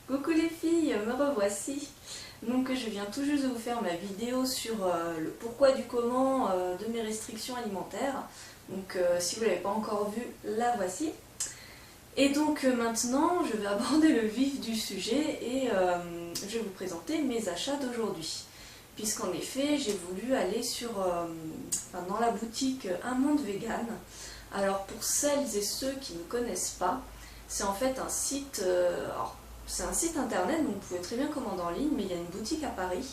Coucou les filles, me revoici. Donc je viens tout juste de vous faire ma vidéo sur le pourquoi du comment de mes restrictions alimentaires. Donc si vous ne l'avez pas encore vue, la voici. Et donc maintenant je vais aborder le vif du sujet et je vais vous présenter mes achats d'aujourd'hui. Puisqu'en effet j'ai voulu aller dans la boutique Un Monde Vegan. Alors pour celles et ceux qui ne connaissent pas, c'est en fait un site... c'est un site internet, donc vous pouvez très bien commander en ligne, mais il y a une boutique à Paris.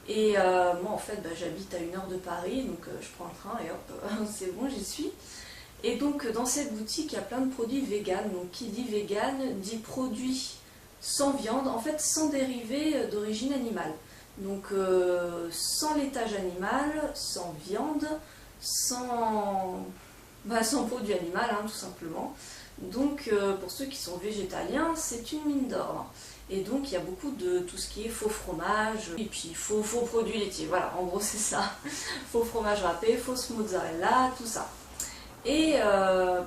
Et moi en fait j'habite à 1 heure de Paris, donc je prends le train et hop, c'est bon, j'y suis. Et donc dans cette boutique il y a plein de produits vegan, donc qui dit vegan dit produits sans viande, en fait sans dérivés d'origine animale. Donc sans laitage animal, sans viande, sans produit animal tout simplement. Donc pour ceux qui sont végétaliens, c'est une mine d'or. Et donc il y a beaucoup de tout ce qui est faux fromage, et puis faux produits laitiers, voilà, en gros c'est ça. Faux fromage râpé, fausse mozzarella, tout ça. Et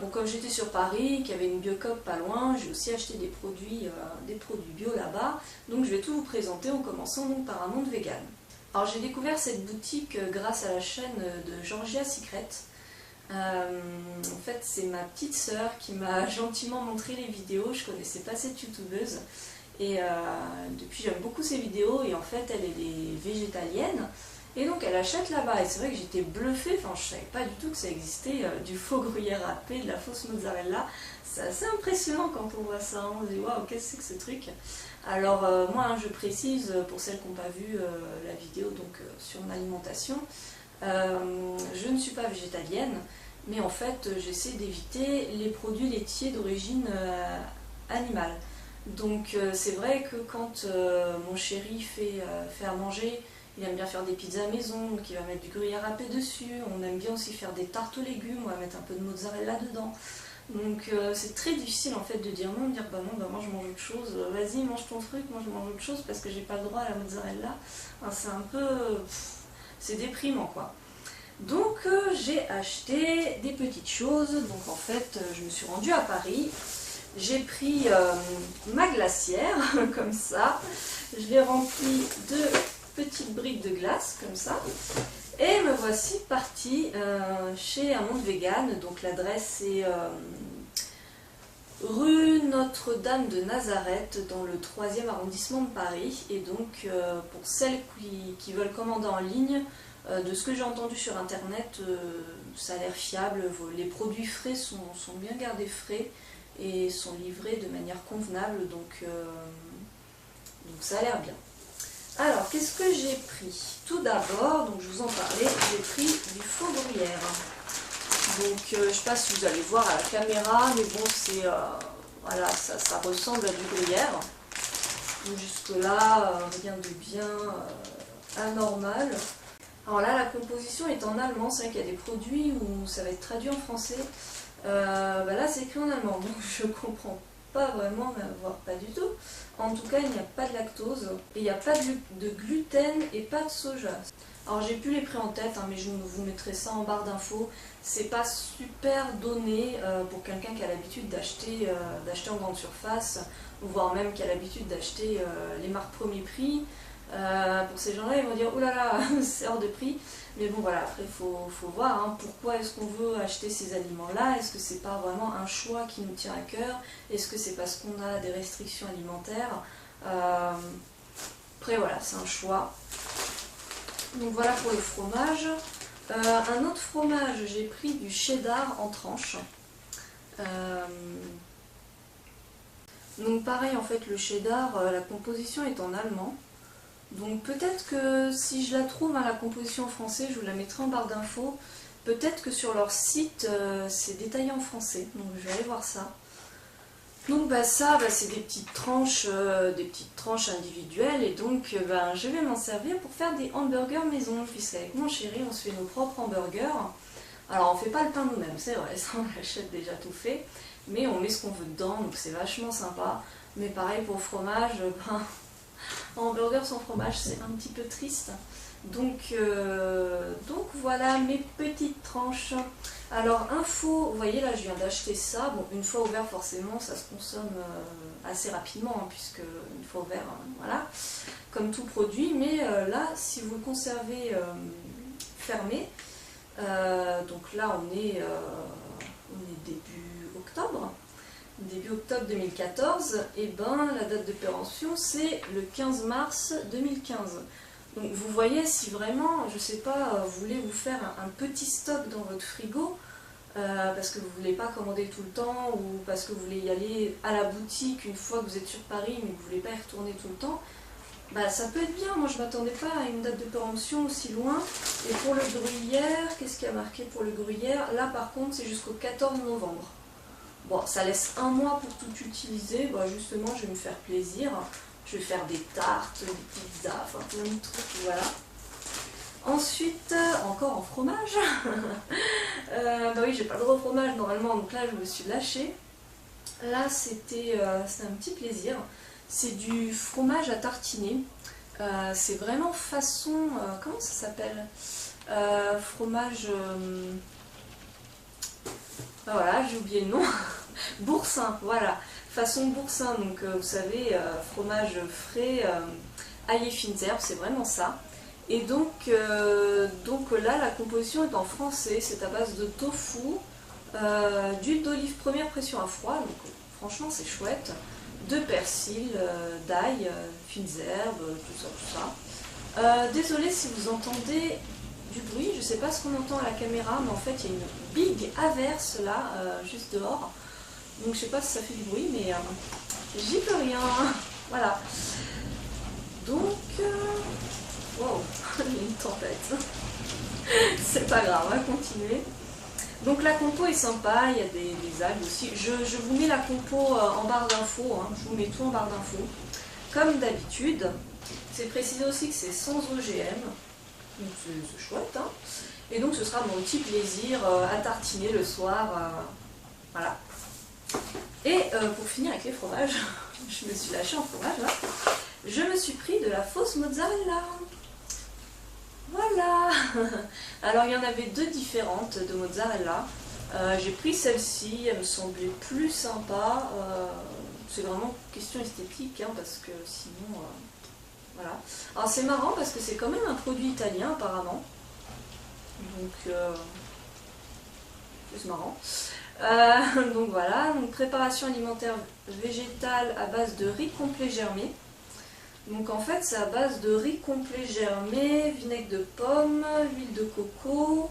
bon, comme j'étais sur Paris, qu'il y avait une Biocoop pas loin, j'ai aussi acheté des produits bio là-bas. Donc je vais tout vous présenter en commençant donc par Un Monde Vegan. Alors j'ai découvert cette boutique grâce à la chaîne de Georgia Secret. En fait c'est ma petite sœur qui m'a gentiment montré les vidéos, je connaissais pas cette youtubeuse et depuis j'aime beaucoup ses vidéos et en fait elle est végétalienne et donc elle achète là-bas et c'est vrai que j'étais bluffée, enfin je savais pas du tout que ça existait du faux gruyère râpé, de la fausse mozzarella, c'est assez impressionnant quand on voit ça, on se dit waouh qu'est-ce que c'est que ce truc. Alors moi je précise pour celles qui n'ont pas vu la vidéo donc sur mon alimentation. Je ne suis pas végétalienne, mais en fait j'essaie d'éviter les produits laitiers d'origine animale. Donc c'est vrai que quand mon chéri fait à manger, il aime bien faire des pizzas maison, donc il va mettre du gruyère râpé dessus. On aime bien aussi faire des tartes aux légumes, on va mettre un peu de mozzarella dedans. Donc c'est très difficile en fait de dire non, de dire bah non, bah moi je mange autre chose, vas-y mange ton truc, moi je mange autre chose parce que j'ai pas le droit à la mozzarella. Enfin, c'est un peu... c'est déprimant quoi. Donc j'ai acheté des petites choses, donc en fait je me suis rendue à Paris, j'ai pris ma glacière comme ça, je l'ai remplie de petites briques de glace comme ça, et me voici partie chez Un Monde Vegan, donc l'adresse est rue Notre-Dame de Nazareth dans le 3e arrondissement de Paris, et donc pour celles qui veulent commander en ligne, de ce que j'ai entendu sur internet, ça a l'air fiable, les produits frais sont bien gardés frais et sont livrés de manière convenable, donc ça a l'air bien. Alors qu'est-ce que j'ai pris? Tout d'abord, donc je vous en parlais, j'ai pris du faux gruyère. Donc je ne sais pas si vous allez voir à la caméra, mais bon c'est voilà, ça ressemble à du gruyère. Donc jusque là, rien de bien anormal. Alors là, la composition est en allemand, c'est vrai qu'il y a des produits où ça va être traduit en français. Là, c'est écrit en allemand, donc je comprends pas vraiment, voire pas du tout. En tout cas, il n'y a pas de lactose, et il n'y a pas de gluten et pas de soja. Alors j'ai plus les prix en tête, mais je vous mettrai ça en barre d'infos. C'est pas super donné pour quelqu'un qui a l'habitude d'acheter en grande surface, voire même qui a l'habitude d'acheter les marques premier prix. Pour ces gens-là, ils vont dire « Oh là là, c'est hors de prix ». Mais bon, voilà, après, il faut voir pourquoi est-ce qu'on veut acheter ces aliments-là. Est-ce que c'est pas vraiment un choix qui nous tient à cœur? Est-ce que c'est parce qu'on a des restrictions alimentaires? Après, voilà, c'est un choix. Donc voilà pour les fromages. Un autre fromage, j'ai pris du cheddar en tranches. Donc pareil, en fait, le cheddar, la composition est en allemand. Donc peut-être que si je la trouve la composition en français, je vous la mettrai en barre d'infos. Peut-être que sur leur site, c'est détaillé en français. Donc je vais aller voir ça. Donc ça, c'est des petites tranches individuelles. Et donc je vais m'en servir pour faire des hamburgers maison. Puisqu'avec mon chéri, on se fait nos propres hamburgers. Alors on fait pas le pain nous-mêmes, c'est vrai, ça on l'achète déjà tout fait. Mais on met ce qu'on veut dedans, donc c'est vachement sympa. Mais pareil pour le fromage, Un hamburger sans fromage, c'est un petit peu triste. Donc voilà mes petites tranches. Alors info, vous voyez là je viens d'acheter ça. Bon, une fois ouvert forcément ça se consomme assez rapidement hein, puisque une fois ouvert, voilà, comme tout produit. Mais là si vous le conservez fermé, donc là on est début octobre. Début octobre 2014, et ben la date de péremption c'est le 15 mars 2015. Donc vous voyez, si vraiment, je sais pas, vous voulez vous faire un petit stock dans votre frigo, parce que vous voulez pas commander tout le temps, ou parce que vous voulez y aller à la boutique une fois que vous êtes sur Paris, mais que vous voulez pas y retourner tout le temps, bah ça peut être bien. Moi je m'attendais pas à une date de péremption aussi loin. Et pour le gruyère, qu'est-ce qu'il y a marqué pour le gruyère? Là par contre c'est jusqu'au 14 novembre. Bon, ça laisse un mois pour tout utiliser. Bah, justement, je vais me faire plaisir. Je vais faire des tartes, des pizzas, enfin plein de trucs, voilà. Ensuite, encore en fromage. Bah oui, j'ai pas le droit au fromage normalement, donc là je me suis lâchée. Là, c'était un petit plaisir. C'est du fromage à tartiner. C'est vraiment façon... comment ça s'appelle? Fromage... ben voilà, j'ai oublié le nom. Boursin, voilà. Façon boursin, donc vous savez, fromage frais, ail et fines herbes, c'est vraiment ça. Et donc là, la composition est en français. C'est à base de tofu, d'huile d'olive première pression à froid, donc franchement c'est chouette. De persil, d'ail, fines herbes, tout ça. Désolée si vous entendez du bruit, je sais pas ce qu'on entend à la caméra, mais en fait il y a une big averse là, juste dehors. Donc je sais pas si ça fait du bruit, mais j'y peux rien. Voilà. Donc, wow, il y a une tempête. C'est pas grave, on va continuer. Donc la compo est sympa, il y a des algues aussi. Je vous mets la compo en barre d'infos, hein. Je vous mets tout en barre d'infos. Comme d'habitude, c'est précisé aussi que c'est sans OGM. Donc c'est chouette, hein. Et donc ce sera mon petit plaisir à tartiner le soir. Voilà. Et pour finir avec les fromages, je me suis lâchée en fromage là. Je me suis pris de la fausse mozzarella. Voilà. Alors il y en avait deux différentes de mozzarella. J'ai pris celle-ci, elle me semblait plus sympa. C'est vraiment question esthétique, hein, parce que sinon... voilà. Alors c'est marrant parce que c'est quand même un produit italien apparemment. Donc c'est marrant. Donc voilà, donc préparation alimentaire végétale à base de riz complet germé. Donc en fait c'est à base de riz complet germé, vinaigre de pomme, huile de coco,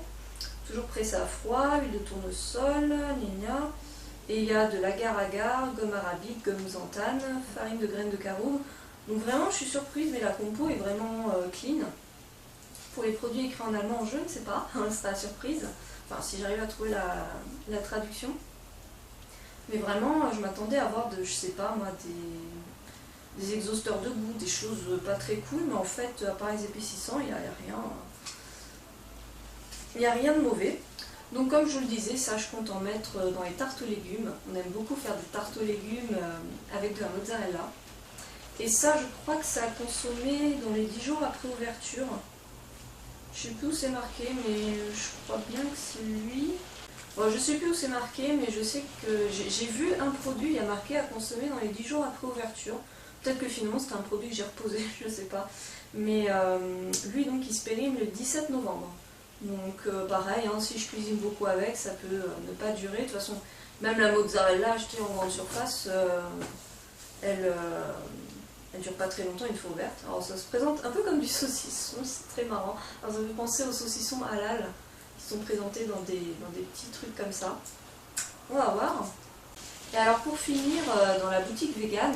toujours pressé à froid, huile de tournesol, gna. Et il y a de l'agar-agar, gomme arabique, gomme xanthane, farine de graines de caroube. Donc vraiment je suis surprise, mais la compo est vraiment clean. Pour les produits écrits en allemand, je ne sais pas, c'est la surprise. Enfin si j'arrive à trouver la traduction. Mais vraiment je m'attendais à avoir je sais pas moi, des exhausteurs de goût, des choses pas très cool, mais en fait, à part les épaississants, il n'y a rien de mauvais. Donc comme je vous le disais, ça je compte en mettre dans les tartes aux légumes. On aime beaucoup faire des tartes aux légumes avec de la mozzarella. Et ça, je crois que ça a consommé dans les 10 jours après ouverture. Je sais plus où c'est marqué, mais je crois bien que c'est lui. Bon, je sais plus où c'est marqué, mais je sais que j'ai vu un produit, il y a marqué à consommer dans les 10 jours après ouverture. Peut-être que finalement c'était un produit que j'ai reposé, je sais pas. Mais lui donc il se périme le 17 novembre. Donc pareil, hein, si je cuisine beaucoup avec, ça peut ne pas durer. De toute façon, même la mozzarella achetée en grande surface, elle dure pas très longtemps une fois ouverte. Alors ça se présente un peu comme du saucisson, c'est très marrant. Alors ça me fait penser aux saucissons halal qui sont présentés dans des petits trucs comme ça. On va voir. Et alors pour finir, dans la boutique vegan,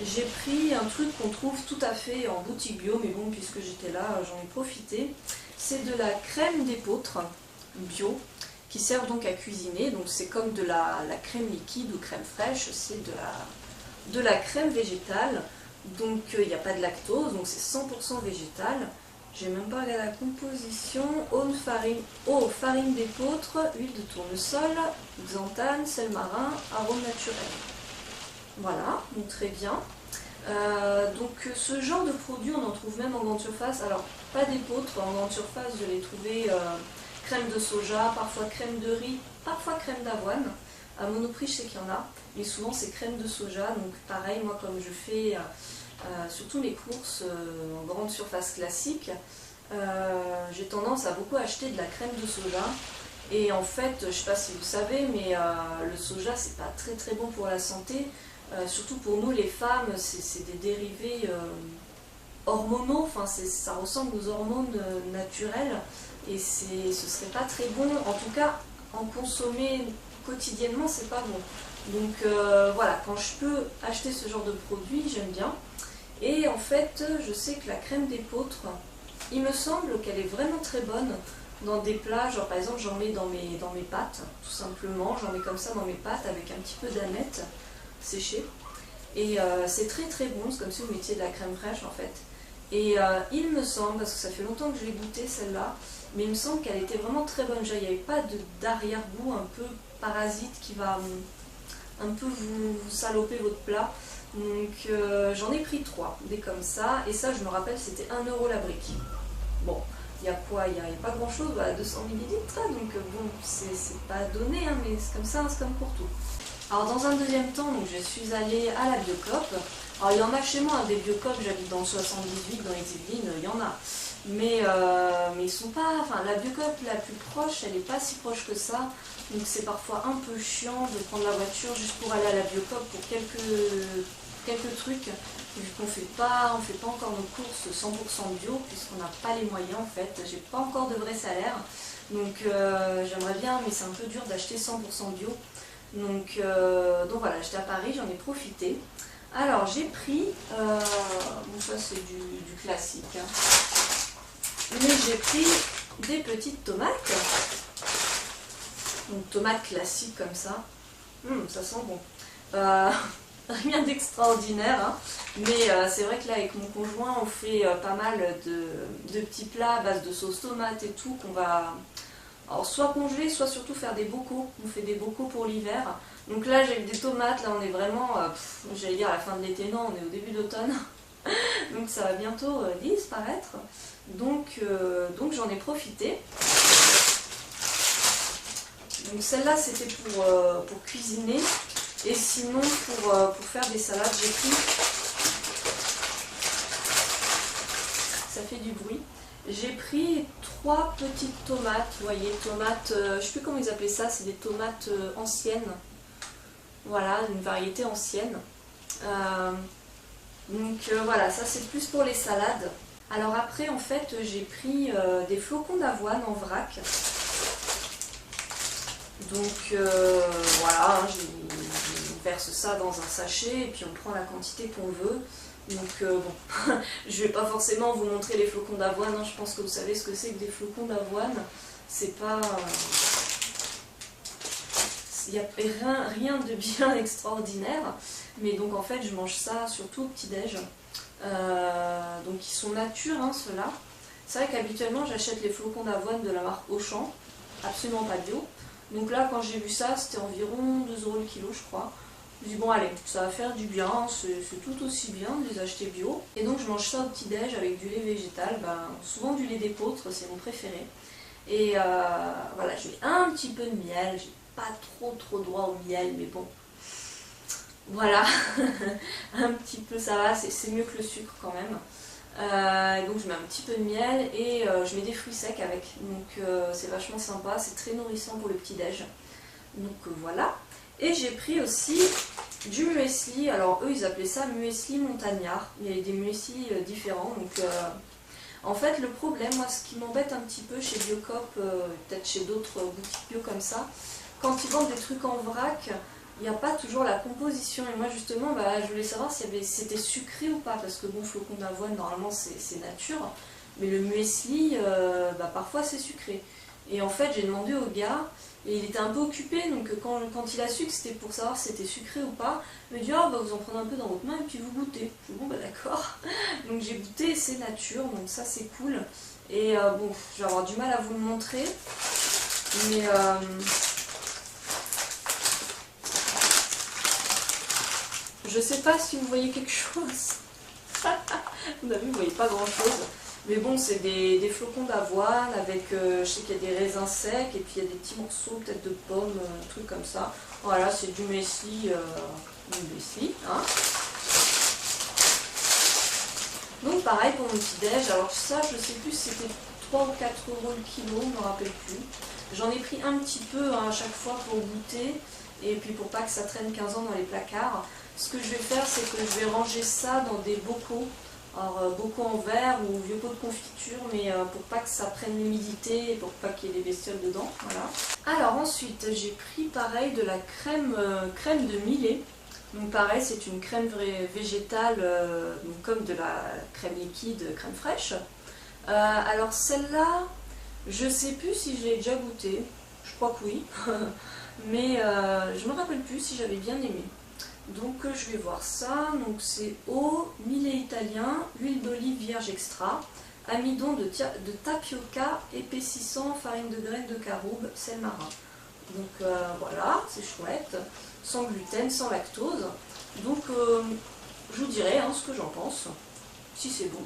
j'ai pris un truc qu'on trouve tout à fait en boutique bio, mais bon, puisque j'étais là, j'en ai profité. C'est de la crème d'épeautre bio, qui sert donc à cuisiner. Donc c'est comme de la crème liquide ou crème fraîche, c'est de la crème végétale. Donc il n'y a pas de lactose, donc c'est 100% végétal. J'ai même pas regardé la composition. Eau, farine d'épeautre, huile de tournesol, xanthane, sel marin, arôme naturel. Voilà, donc très bien. Donc ce genre de produit on en trouve même en grande surface, alors pas d'épeautre, en grande surface je l'ai trouvé crème de soja, parfois crème de riz, parfois crème d'avoine. À Monoprix je sais qu'il y en a, mais souvent c'est crème de soja, donc pareil moi comme je fais surtout mes courses en grande surface classique, j'ai tendance à beaucoup acheter de la crème de soja. Et en fait, je ne sais pas si vous savez, mais le soja c'est pas très très bon pour la santé. Surtout pour nous les femmes, c'est des dérivés hormonaux, enfin ça ressemble aux hormones naturelles et ce serait pas très bon, en tout cas en consommer quotidiennement c'est pas bon. Donc voilà, quand je peux acheter ce genre de produit, j'aime bien. Et en fait, je sais que la crème d'épeautre, il me semble qu'elle est vraiment très bonne dans des plats, genre par exemple j'en mets dans mes pâtes, tout simplement, j'en mets comme ça dans mes pâtes avec un petit peu d'aneth séchée. Et c'est très très bon, c'est comme si vous mettiez de la crème fraîche en fait. Et il me semble, parce que ça fait longtemps que je l'ai goûtée celle-là, mais il me semble qu'elle était vraiment très bonne. Il n'y avait pas d'arrière-goût un peu parasite qui va un peu vous saloper votre plat. Donc j'en ai pris 3, des comme ça, et ça je me rappelle c'était 1 € la brique. Bon, il y a quoi? Il n'y a pas grand chose, bah, 200 ml, donc bon, c'est pas donné, hein, mais c'est comme ça, c'est comme pour tout. Alors dans un deuxième temps, donc, je suis allée à la Biocoop. Alors il y en a chez moi, hein, des Biocoop, j'habite dans le 78, dans les Yvelines, il y en a. Mais ils sont pas, enfin la Biocoop la plus proche, elle n'est pas si proche que ça. Donc c'est parfois un peu chiant de prendre la voiture juste pour aller à la Biocoop pour quelques trucs. Vu qu'on fait pas encore nos courses 100% bio, puisqu'on n'a pas les moyens en fait. J'ai pas encore de vrai salaire. Donc j'aimerais bien, mais c'est un peu dur d'acheter 100% bio. Donc voilà, j'étais à Paris, j'en ai profité. Alors j'ai pris, bon ça c'est du classique, hein. Mais j'ai pris des petites tomates. Donc tomates classiques comme ça. Ça sent bon. Rien d'extraordinaire, hein. Mais c'est vrai que là avec mon conjoint on fait pas mal de petits plats à base de sauce tomate et tout qu'on va... Alors soit congeler, soit surtout faire des bocaux. On fait des bocaux pour l'hiver. Donc là j'ai des tomates, là on est vraiment, j'allais dire à la fin de l'été, non, on est au début d'automne. Donc ça va bientôt disparaître. Donc j'en ai profité. Donc celle-là c'était pour cuisiner. Et sinon pour faire des salades, j'ai pris... Ça fait du bruit. J'ai pris 3 petites tomates, vous voyez, tomates, je ne sais plus comment ils appelaient ça, c'est des tomates anciennes. Voilà, une variété ancienne. Voilà, ça c'est plus pour les salades. Alors après, en fait, j'ai pris des flocons d'avoine en vrac. Donc voilà, on verse ça dans un sachet et puis on prend la quantité qu'on veut. Donc bon, je vais pas forcément vous montrer les flocons d'avoine, hein. Je pense que vous savez ce que c'est que des flocons d'avoine. C'est pas... Il n'y a rien de bien extraordinaire. Mais donc en fait je mange ça surtout au petit-déj. Donc ils sont nature, hein, ceux-là. C'est vrai qu'habituellement j'achète les flocons d'avoine de la marque Auchan, absolument pas bio. Donc là quand j'ai vu ça c'était environ 2 € le kilo je crois. Je me dis bon allez, ça va faire du bien, c'est tout aussi bien de les acheter bio. Et donc je mange ça au petit-déj avec du lait végétal, souvent du lait d'épeautre, c'est mon préféré. Et voilà, je mets un petit peu de miel, j'ai pas trop droit au miel, mais bon. Voilà, un petit peu ça va, c'est mieux que le sucre quand même. Donc je mets un petit peu de miel et je mets des fruits secs avec. Donc c'est vachement sympa, c'est très nourrissant pour le petit-déj. Donc voilà. Et j'ai pris aussi du muesli, alors eux ils appelaient ça muesli montagnard, il y avait des muesli différents, donc en fait le problème, moi ce qui m'embête un petit peu chez Biocoop, peut-être chez d'autres boutiques bio comme ça, quand ils vendent des trucs en vrac, il n'y a pas toujours la composition, et moi justement je voulais savoir si c'était sucré ou pas, parce que bon, flocon d'avoine normalement c'est nature, mais le muesli parfois c'est sucré. Et en fait j'ai demandé au gars, et il était un peu occupé, donc quand il a su que c'était pour savoir si c'était sucré ou pas, il me dit vous en prenez un peu dans votre main et puis vous goûtez. Je dis bon d'accord. Donc j'ai goûté et c'est nature, donc ça c'est cool. Et bon, je vais avoir du mal à vous le montrer, mais Je sais pas si vous voyez quelque chose. Vous avez vu, vous voyez pas grand chose. Mais bon, c'est des flocons d'avoine avec, je sais qu'il y a des raisins secs et puis il y a des petits morceaux peut-être de pommes, trucs comme ça. Voilà, c'est du muesli, hein. Donc pareil pour mon petit déj. Alors ça, je sais plus si c'était 3 ou 4 euros le kilo, je ne me rappelle plus. J'en ai pris un petit peu hein, à chaque fois pour goûter et puis pour pas que ça traîne 15 ans dans les placards. Ce que je vais faire, c'est que je vais ranger ça dans des bocaux. Alors, bocaux en verre ou vieux pots de confiture, mais pour pas que ça prenne l'humidité et pour pas qu'il y ait des bestioles dedans. Voilà. Alors ensuite, j'ai pris pareil de la crème, crème de millet. Donc pareil, c'est une crème végétale, donc comme de la crème liquide, crème fraîche. Alors celle-là, je sais plus si je l'ai déjà goûtée. Je crois que oui. Mais je me rappelle plus si j'avais bien aimé. Donc je vais voir ça, donc c'est eau, millet italien, huile d'olive vierge extra, amidon de tapioca, épaississant, farine de graines de caroube, sel marin. Donc voilà, c'est chouette, sans gluten, sans lactose. Donc je vous dirai hein, ce que j'en pense, si c'est bon.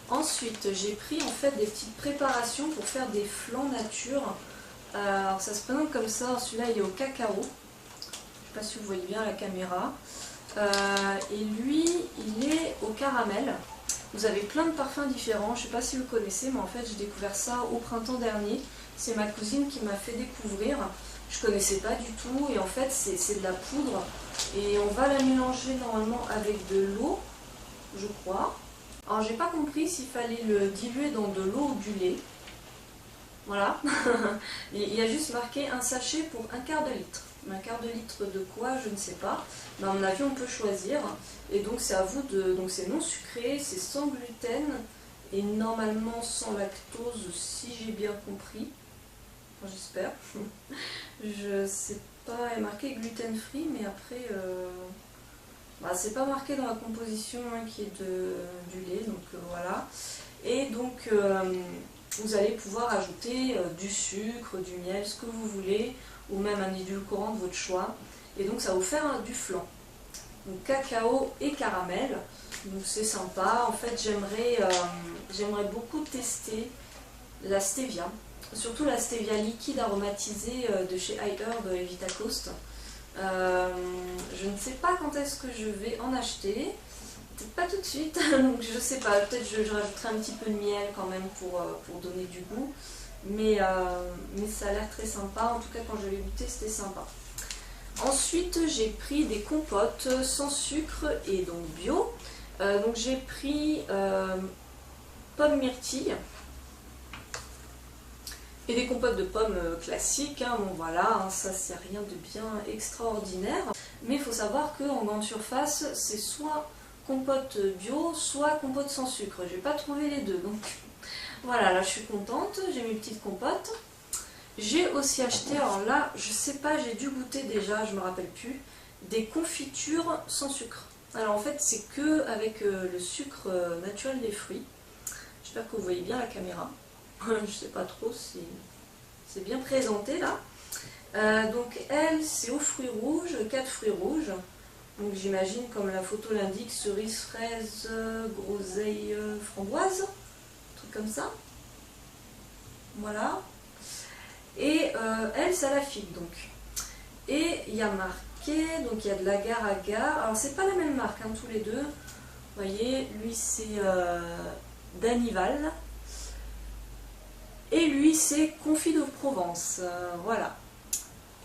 Ensuite j'ai pris en fait des petites préparations pour faire des flancs nature. Alors ça se présente comme ça, celui-là il est au cacao. Je ne sais pas si vous voyez bien à la caméra. Et lui, il est au caramel. Vous avez plein de parfums différents. Je ne sais pas si vous connaissez, mais en fait, j'ai découvert ça au printemps dernier. C'est ma cousine qui m'a fait découvrir. Je ne connaissais pas du tout. Et en fait, c'est de la poudre. Et on va la mélanger normalement avec de l'eau, je crois. Alors, j'ai pas compris s'il fallait le diluer dans de l'eau ou du lait. Voilà. Il y a juste marqué un sachet pour un quart de litre. Un quart de litre de quoi, je ne sais pas. Mais à mon avis, on peut choisir. Et donc, c'est à vous de. Donc, c'est non sucré, c'est sans gluten et normalement sans lactose, si j'ai bien compris. Enfin, j'espère. Je sais pas, il est marqué gluten free, mais après, bah, c'est pas marqué dans la composition hein, qui est du lait. Donc, voilà. Et donc, vous allez pouvoir ajouter du sucre, du miel, ce que vous voulez, ou même un édulcorant de votre choix. Et donc ça va vous faire du flan. Donc cacao et caramel. Donc c'est sympa. En fait j'aimerais beaucoup tester la stevia. Surtout la stevia liquide aromatisée de chez iHerb et Vitacost. Je ne sais pas quand est-ce que je vais en acheter. Peut-être pas tout de suite, donc je sais pas, peut-être je rajouterai un petit peu de miel quand même pour donner du goût. Mais ça a l'air très sympa, en tout cas quand je l'ai goûté c'était sympa. Ensuite j'ai pris des compotes sans sucre et donc bio. Donc j'ai pris pommes myrtilles et des compotes de pommes classiques. Hein. Bon voilà, hein, ça c'est rien de bien extraordinaire. Mais il faut savoir qu'en grande surface c'est soit compote bio, soit compote sans sucre. J'ai pas trouvé les deux, donc voilà, là je suis contente, j'ai mes petites compotes. J'ai aussi acheté, alors là, je sais pas, j'ai dû goûter déjà, je me rappelle plus, des confitures sans sucre. Alors en fait, c'est que avec le sucre naturel des fruits. J'espère que vous voyez bien la caméra. Je sais pas trop si c'est bien présenté là. Donc elle, c'est aux fruits rouges, 4 fruits rouges. Donc j'imagine, comme la photo l'indique, cerise, fraise, groseille, framboise, un truc comme ça. Voilà. Et elle, c'est à la figue donc. Et il y a marqué, donc il y a de l'agar-agar. Alors c'est pas la même marque, hein, tous les deux. Vous voyez, lui c'est Danival. Et lui c'est Confit de Provence. Voilà.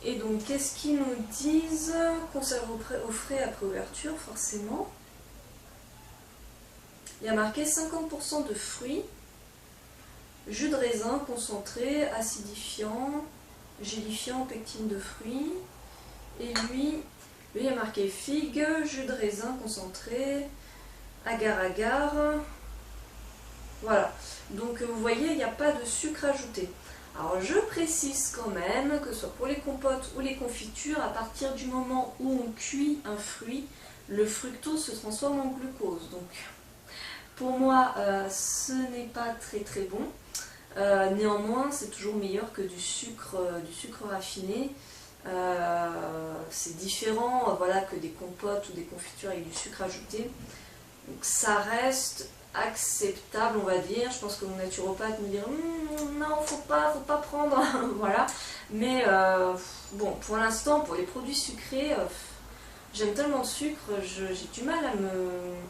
Et donc, qu'est-ce qu'ils nous disent? Conserve au frais après ouverture, forcément. Il y a marqué 50% de fruits, jus de raisin concentré, acidifiant, gélifiant, pectine de fruits. Et lui, il y a marqué figue, jus de raisin concentré, agar-agar. Voilà. Donc, vous voyez, il n'y a pas de sucre ajouté. Alors je précise quand même que ce soit pour les compotes ou les confitures, à partir du moment où on cuit un fruit, le fructose se transforme en glucose. Donc pour moi ce n'est pas très très bon. Néanmoins c'est toujours meilleur que du sucre raffiné. C'est différent voilà, que des compotes ou des confitures avec du sucre ajouté. Donc ça reste acceptable, on va dire. Je pense que mon naturopathe me dirait non, faut pas prendre, voilà. Mais bon, pour l'instant, pour les produits sucrés, j'aime tellement de sucre, j'ai du mal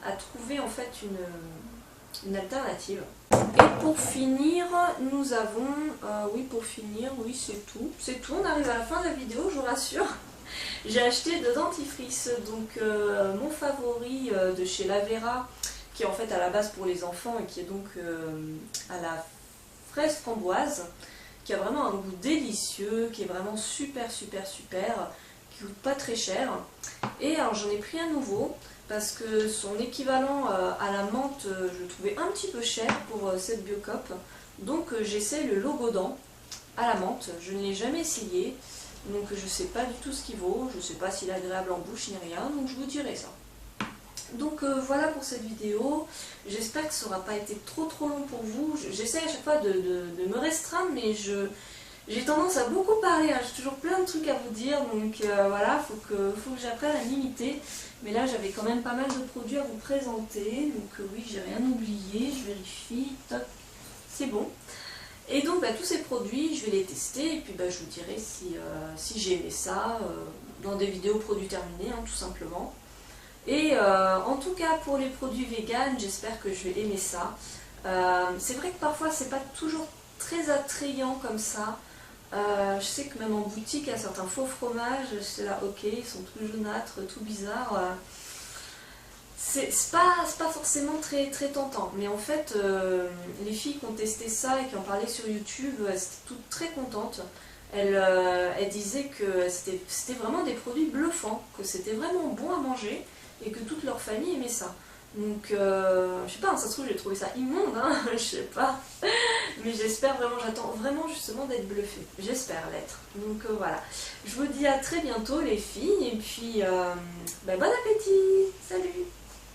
à trouver en fait une alternative. Et pour finir, nous avons, oui c'est tout, on arrive à la fin de la vidéo, je vous rassure. J'ai acheté deux dentifrices, donc mon favori de chez Lavera, qui est en fait à la base pour les enfants et qui est donc à la fraise framboise, qui a vraiment un goût délicieux, qui est vraiment super, qui coûte pas très cher. Et alors j'en ai pris un nouveau, parce que son équivalent à la menthe, je le trouvais un petit peu cher pour cette Biocop. Donc j'essaie le Logodan à la menthe, je ne l'ai jamais essayé, donc je ne sais pas du tout ce qu'il vaut, je ne sais pas s'il est agréable en bouche ni rien, donc je vous dirai ça. Donc voilà pour cette vidéo, j'espère que ça n'aura pas été trop long pour vous. J'essaie à chaque fois de me restreindre, mais j'ai tendance à beaucoup parler, hein. J'ai toujours plein de trucs à vous dire, donc voilà, faut que j'apprenne à limiter. Mais là j'avais quand même pas mal de produits à vous présenter, donc oui, j'ai rien oublié, je vérifie, toc, c'est bon. Et donc tous ces produits, je vais les tester et puis je vous dirai si j'ai aimé ça dans des vidéos produits terminés, hein, tout simplement. Et en tout cas pour les produits vegan, j'espère que je vais aimer ça. C'est vrai que parfois c'est pas toujours très attrayant comme ça. Je sais que même en boutique, il y a certains faux fromages, c'est là ok, ils sont tout jaunâtres, tout bizarres. C'est pas forcément très tentant, mais en fait les filles qui ont testé ça et qui en parlaient sur YouTube, elles étaient toutes très contentes. Elles disaient que c'était vraiment des produits bluffants, que c'était vraiment bon à manger et que toute leur famille aimait ça. Donc je sais pas, ça se trouve j'ai trouvé ça immonde, hein, je sais pas, mais j'espère vraiment, j'attends vraiment justement d'être bluffée, j'espère l'être. Donc voilà, je vous dis à très bientôt les filles, et puis bon appétit, salut.